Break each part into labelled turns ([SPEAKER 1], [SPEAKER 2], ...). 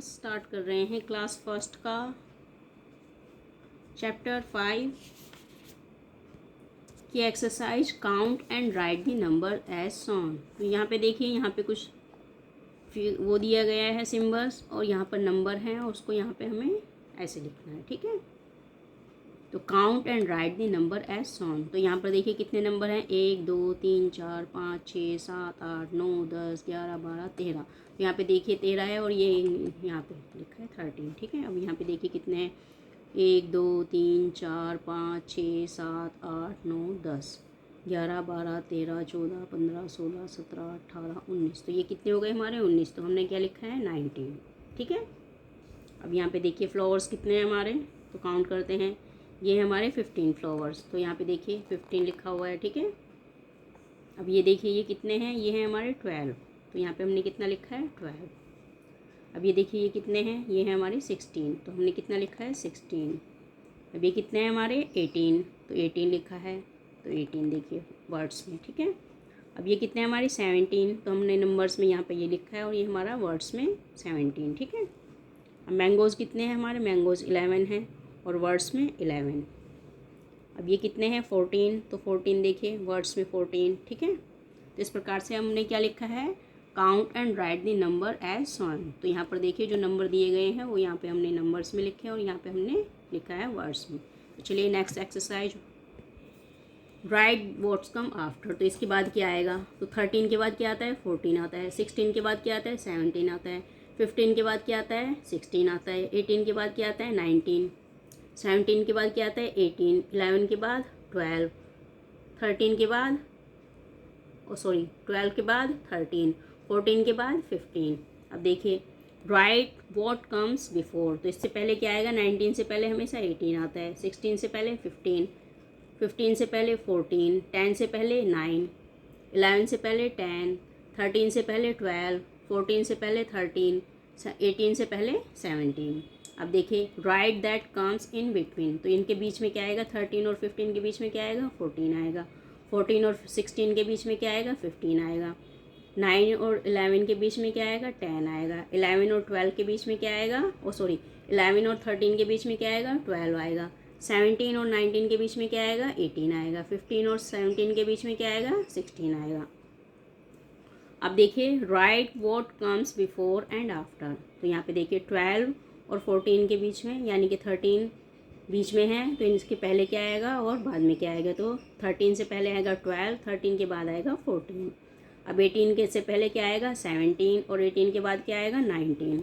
[SPEAKER 1] Start कर रहे हैं क्लास फर्स्ट का चैप्टर 5 की exercise count and write the number as shown. तो यहाँ पे देखिए, यहाँ पे कुछ वो दिया गया है सिम्बल्स और यहाँ पर नंबर हैं और उसको यहाँ पे हमें ऐसे लिखना है, ठीक है। तो count and write the number as shown. तो यहाँ पर देखिए कितने नंबर हैं, 1 2 3 4 5 6 7 8 9 10 11 12 13। तो यहाँ पे देखिए 13 है और ये यहाँ पे लिखा है 13, ठीक है। अब यहाँ पे देखिए कितने हैं, 1 2 3 4 5 6 7 8 9 10 11 12 13 14 15 16 17 18 19। तो ये कितने हो गए हमारे 19। तो हमने क्या लिखा है 19, ठीक है। अब यहाँ पे देखिए फ्लावर्स कितने हैं हमारे, तो काउंट करते हैं। ये हमारे 15 फ्लावर्स। तो यहाँ पे देखिए 15 लिखा हुआ है, ठीक है। अब ये देखिए ये कितने हैं, ये हैं हमारे 12। तो यहाँ पे हमने कितना लिखा है 12। अब ये देखिए ये कितने हैं, ये हैं हमारे 16। तो हमने कितना लिखा है 16। अब ये कितने हैं हमारे 18। तो 18 लिखा है, तो 18 देखिए वर्ड्स में, ठीक है। अब ये कितने हैं हमारे 17। तो हमने नंबर्स में यहाँ पे ये लिखा है और ये हमारा वर्ड्स में 17, ठीक है। अब मैंगोज़ कितने हैं हमारे, मैंगोज़ 11 हैं और वर्ड्स में 11। अब ये कितने हैं 14। तो 14 देखिए वर्ड्स में 14, ठीक है। तो इस प्रकार से हमने क्या लिखा है, count and write the number as shown. तो यहाँ पर देखिए जो नंबर दिए गए हैं वो यहाँ पे हमने नंबर्स में लिखे और यहाँ पे हमने लिखा है वर्ड्स में। तो चलिए next exercise, right what's come after. तो इसके बाद क्या आएगा, तो 13 के बाद क्या आता है 14 आता है, 16 के बाद क्या आता है 17 आता है, 15 के बाद क्या आता है 16 आता है, 18 के बाद क्या आता है 19, 17 के बाद क्या आता है 18, 11 के बाद 12, 13 के बाद 12 के बाद 13, 14 के बाद 15। अब देखिए राइट व्हाट कम्स बिफोर। तो इससे पहले क्या आएगा, 19 से पहले हमेशा 18 आता है, 16 से पहले 15, 15 से पहले 14, 10 से पहले 9, 11 से पहले 10, 13 से पहले 12, 14 से पहले 13, 18 से पहले 17। अब देखिए right that comes in between. तो इनके बीच में क्या आएगा, 13 और 15 के बीच में क्या आएगा 14 आएगा, 14 और 16 के बीच में क्या आएगा 15 आएगा, 9 और 11 के बीच में क्या आएगा 10 आएगा, 11 और 12 के बीच में क्या आएगा 11 और 13 के बीच में क्या आएगा 12 आएगा, 17 और 19 के बीच में क्या आएगा 18 आएगा, 15 और 17 के बीच में क्या आएगा 16 आएगा। अब देखिए right what comes before and after. तो यहाँ पे देखिए 12 और 14 के बीच में, यानी कि 13 बीच में है, तो इसके पहले क्या आएगा और बाद में क्या आएगा। तो 13 से पहले आएगा 12, 13 के बाद आएगा 14। अब 18 के से पहले क्या आएगा 17 और 18 के बाद क्या आएगा 19,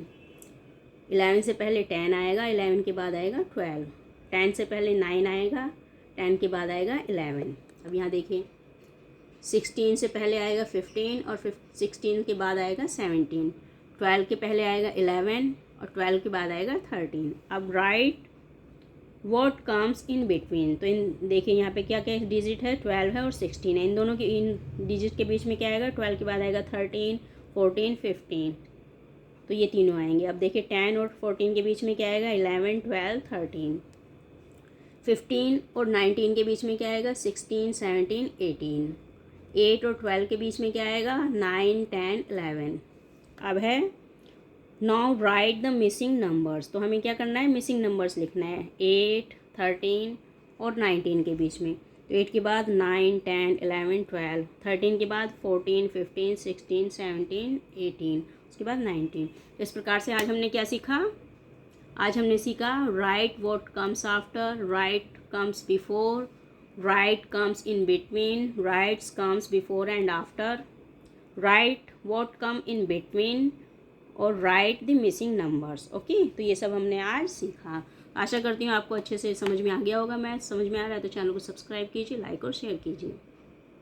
[SPEAKER 1] 11 से पहले 10 आएगा, 11 के बाद आएगा 12, 10 से पहले 9 आएगा, 10 के बाद आएगा 11। अब यहाँ देखिए 16 से पहले आएगा 15 और 16 के बाद आएगा 17, 12 के पहले आएगा 11 और 12 के बाद आएगा 13। अब right what comes in between. तो इन देखिए यहाँ पे क्या क्या डिजिट है, 12 है और 16 है। इन दोनों के इन डिजिट के बीच में क्या आएगा, 12 के बाद आएगा 13, 14, 15। तो ये तीनों आएंगे। अब देखिए 10 और 14 के बीच में क्या आएगा 11, 12, 13, 15 और 19 के बीच में क्या आएगा 16, 17, 18, 8 और 12 के बीच में क्या आएगा 9, 10, 11। अब है now right the missing numbers. तो हमें क्या करना है, मिसिंग नंबर्स लिखना है 8, 13 और 19 के बीच में। तो 8 के बाद 9, 10, 11, 12, 13 के बाद 14, 15, 16, 17, 18, उसके बाद 19। तो इस प्रकार से आज हमने क्या सीखा, आज हमने सीखा write what comes after, write comes before, write comes in between, writes comes before and after, write what come in between और write the missing numbers. Okay, तो ये सब हमने आज सीखा। आशा करती हूँ आपको अच्छे से समझ में आ गया होगा। मैथ समझ में आ रहा है तो चैनल को सब्सक्राइब कीजिए, लाइक और शेयर कीजिए।